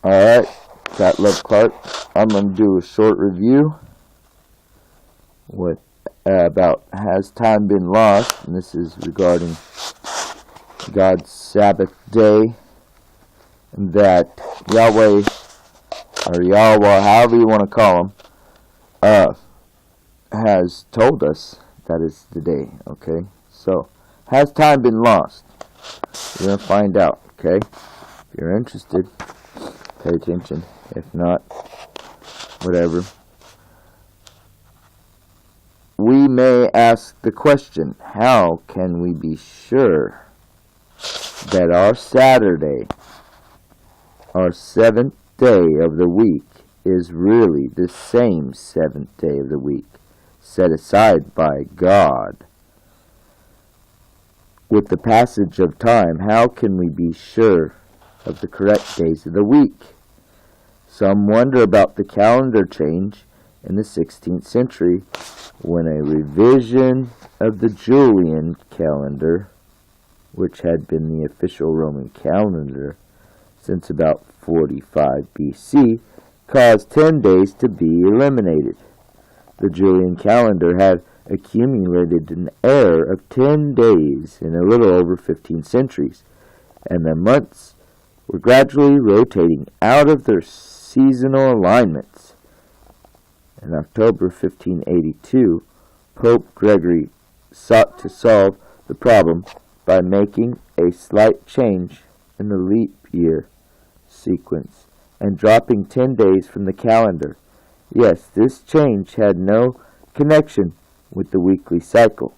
Alright, Cat Love Clark. I'm going to do a short review about Has Time Been Lost? And this is regarding God's Sabbath day, and that Yahweh, or Yahweh, however you want to call him, has told us that is the day, okay? So, has time been lost? We're going to find out, okay? If you're interested, pay attention. If not, whatever. We may ask the question, how can we be sure that our Saturday, our seventh day of the week, is really the same seventh day of the week set aside by God? With the passage of time, how can we be sure of the correct days of the week? Some wonder about the calendar change in the 16th century when a revision of the Julian calendar, which had been the official Roman calendar since about 45 BC, caused 10 days to be eliminated. The Julian calendar had accumulated an error of 10 days in a little over 15 centuries, and the months were gradually rotating out of their seasonal alignments. In October 1582, Pope Gregory sought to solve the problem by making a slight change in the leap year sequence and dropping 10 days from the calendar. Yes, this change had no connection with the weekly cycle.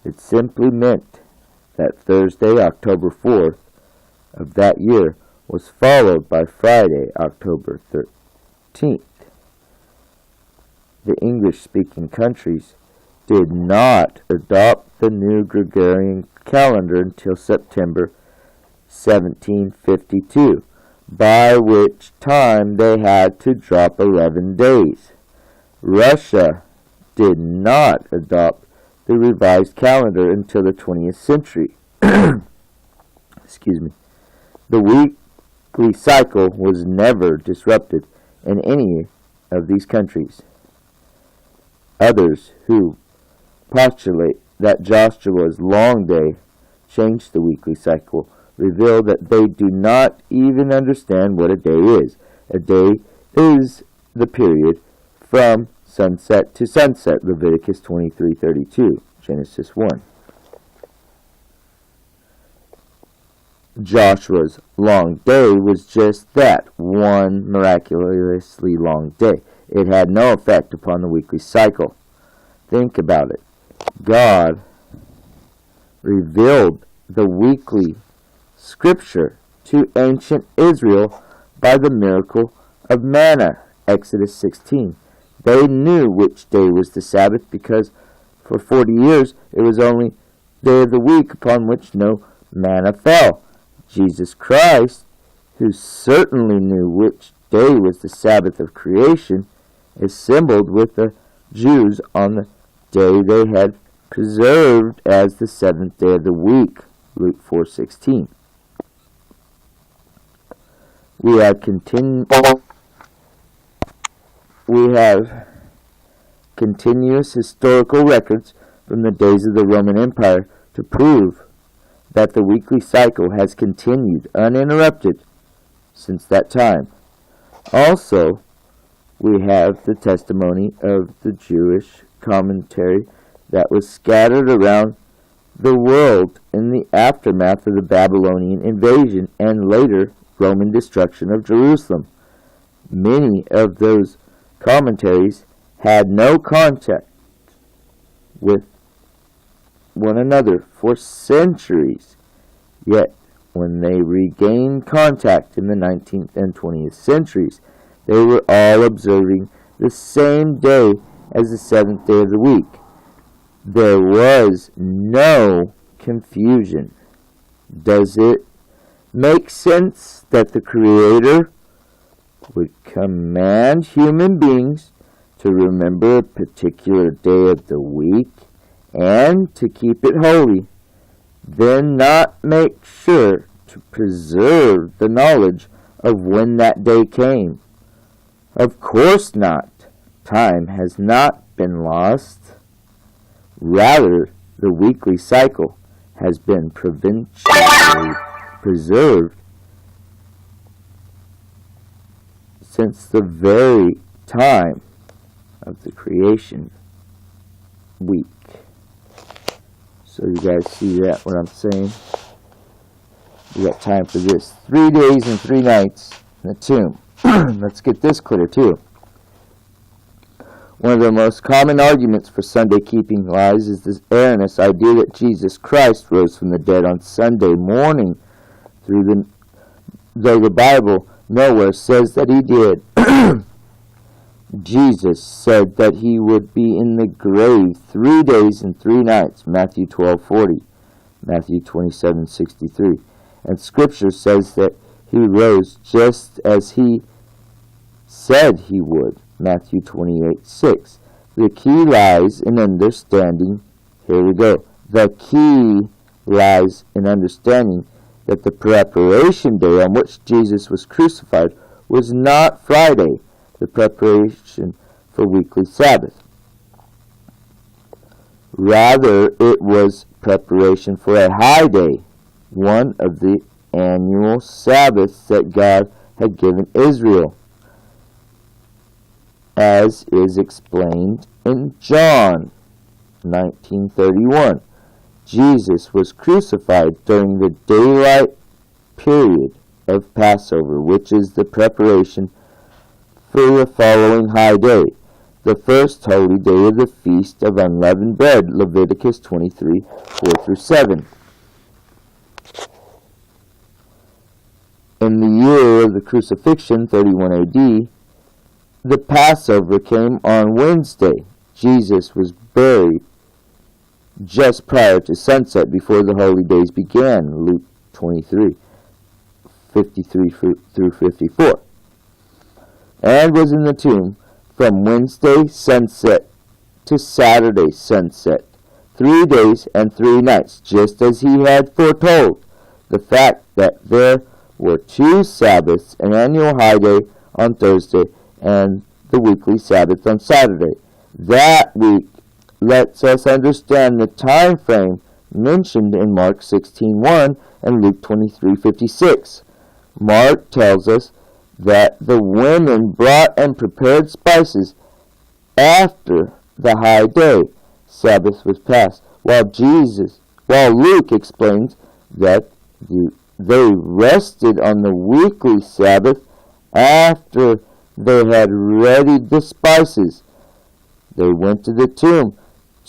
It simply meant that Thursday, October 4th of that year was followed by Friday, October 13th. The English-speaking countries did not adopt the new Gregorian calendar until September 1752, by which time they had to drop 11 days. Russia did not adopt the revised calendar until the 20th century. Excuse me. The weekly cycle was never disrupted in any of these countries. Others who postulate that Joshua's long day changed the weekly cycle reveal that they do not even understand what a day is. A day is the period from sunset to sunset, Leviticus 23:32, Genesis 1. Joshua's long day was just that, one miraculously long day. It had no effect upon the weekly cycle. Think about it. God revealed the weekly scripture to ancient Israel by the miracle of manna, Exodus 16. They knew which day was the Sabbath because for 40 years it was only day of the week upon which no manna fell. Jesus Christ, who certainly knew which day was the Sabbath of creation, assembled with the Jews on the day they had preserved as the seventh day of the week, Luke 4:16. We have continuous historical records from the days of the Roman Empire to prove that the weekly cycle has continued uninterrupted since that time. Also, we have the testimony of the Jewish commentary that was scattered around the world in the aftermath of the Babylonian invasion and later Roman destruction of Jerusalem. Many of those commentaries had no contact with one another for centuries, yet when they regained contact in the 19th and 20th centuries, they were all observing the same day as the seventh day of the week. There was no confusion. Does it make sense that the Creator would command human beings to remember a particular day of the week and to keep it holy, then not make sure to preserve the knowledge of when that day came? Of course not. Time has not been lost. Rather, the weekly cycle has been providentially preserved since the very time of the creation week. So you guys see that, what I'm saying? We got time for this. 3 days and 3 nights in the tomb. Let's get this clear too. One of the most common arguments for Sunday keeping lies is this erroneous idea that Jesus Christ rose from the dead on Sunday morning, though the Bible nowhere says that he did. Jesus said that he would be in the grave 3 days and 3 nights, Matthew 12:40, Matthew 27:63. And Scripture says that he rose just as he said he would, Matthew 28:6. The key lies in understanding, here we go, the key lies in understanding that the preparation day on which Jesus was crucified was not Friday, the preparation for weekly Sabbath. Rather, it was preparation for a high day, one of the annual Sabbaths that God had given Israel, as is explained in John 19:31. Jesus was crucified during the daylight period of Passover, which is the preparation for the following high day, the first holy day of the Feast of Unleavened Bread, Leviticus 23:4-7. In the year of the crucifixion, 31 AD, the Passover came on Wednesday. Jesus was buried just prior to sunset before the holy days began, Luke 23:53-54, and was in the tomb from Wednesday sunset to Saturday sunset, 3 days and 3 nights, just as he had foretold. The fact that there were 2 Sabbaths, an annual high day on Thursday and the weekly Sabbath on Saturday, that week lets us understand the time frame mentioned in Mark 16:1 and Luke 23:56. Mark tells us that the women brought and prepared spices after the high day Sabbath was passed, while Luke explains that they rested on the weekly Sabbath after they had readied the spices. They went to the tomb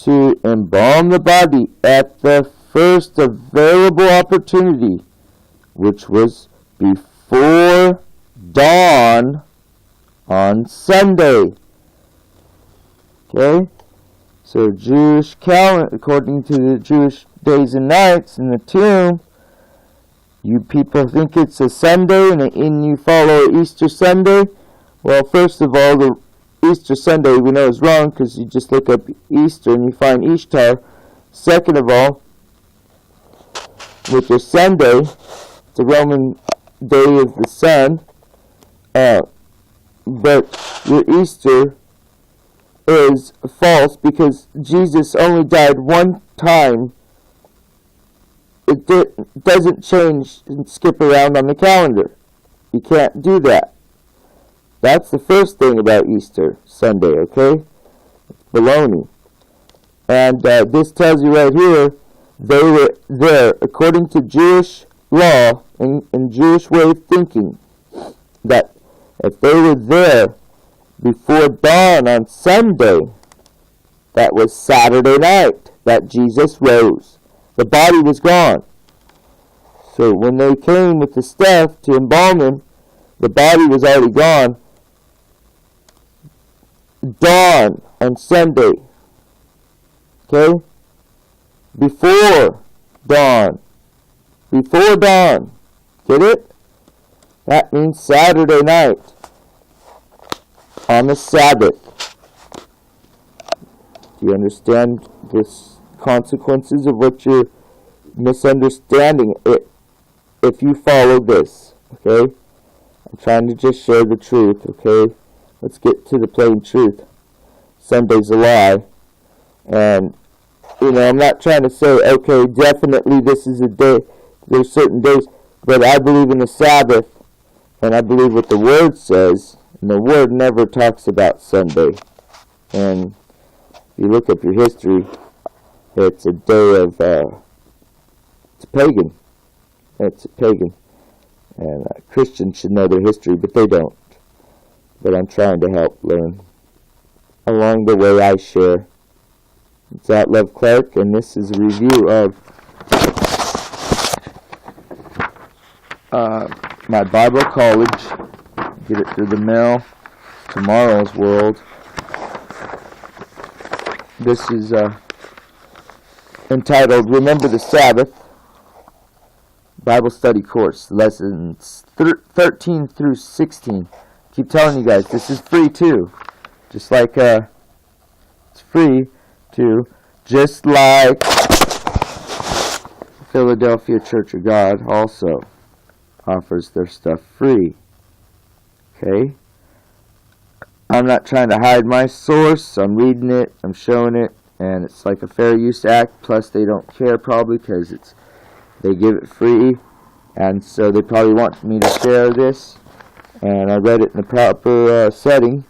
to embalm the body at the first available opportunity, which was before dawn on Sunday. Okay? So Jewish calendar, according to the Jewish days and nights in the tomb, you people think it's a Sunday and you follow Easter Sunday. Well, first of all, the Easter Sunday we know is wrong because you just look up Easter and you find Ishtar. Second of all, with your Sunday, it's a Roman day of the sun, but your Easter is false because Jesus only died one time. It doesn't change and skip around on the calendar. You can't do that. That's the first thing about Easter Sunday, okay? It's baloney. And this tells you right here, they were there, according to Jewish law and Jewish way of thinking, that if they were there before dawn on Sunday, that was Saturday night, that Jesus rose. The body was gone. So when they came with the stuff to embalm him, the body was already gone. Dawn on Sunday. Okay? Before dawn. Before dawn. Get it? That means Saturday night. On the Sabbath. Do you understand the consequences of what you're misunderstanding if you follow this? Okay? I'm trying to just share the truth, okay? Let's get to the plain truth. Sunday's a lie. And, I'm not trying to say, okay, definitely this is a day, there's certain days, but I believe in the Sabbath, and I believe what the Word says, and the Word never talks about Sunday. And if you look up your history, it's a day of, it's pagan. It's a pagan. And Christians should know their history, but they don't. But I'm trying to help learn along the way I share. It's Outlove Clark, and this is a review of my Bible college. Get it through the mail. Tomorrow's World. This is entitled Remember the Sabbath. Bible study course, lessons 13 through 16. Keep telling you guys, this is free too. Just like, it's free too. Just like Philadelphia Church of God also offers their stuff free. Okay? I'm not trying to hide my source. I'm reading it. I'm showing it. And it's like a Fair Use Act. Plus, they don't care probably because they give it free. And so they probably want me to share this. And I read it in the proper setting.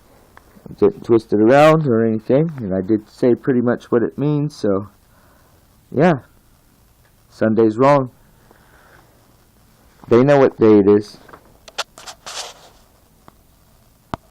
Didn't twist it around or anything. And I did say pretty much what it means. So, yeah. Sunday's wrong. They know what day it is.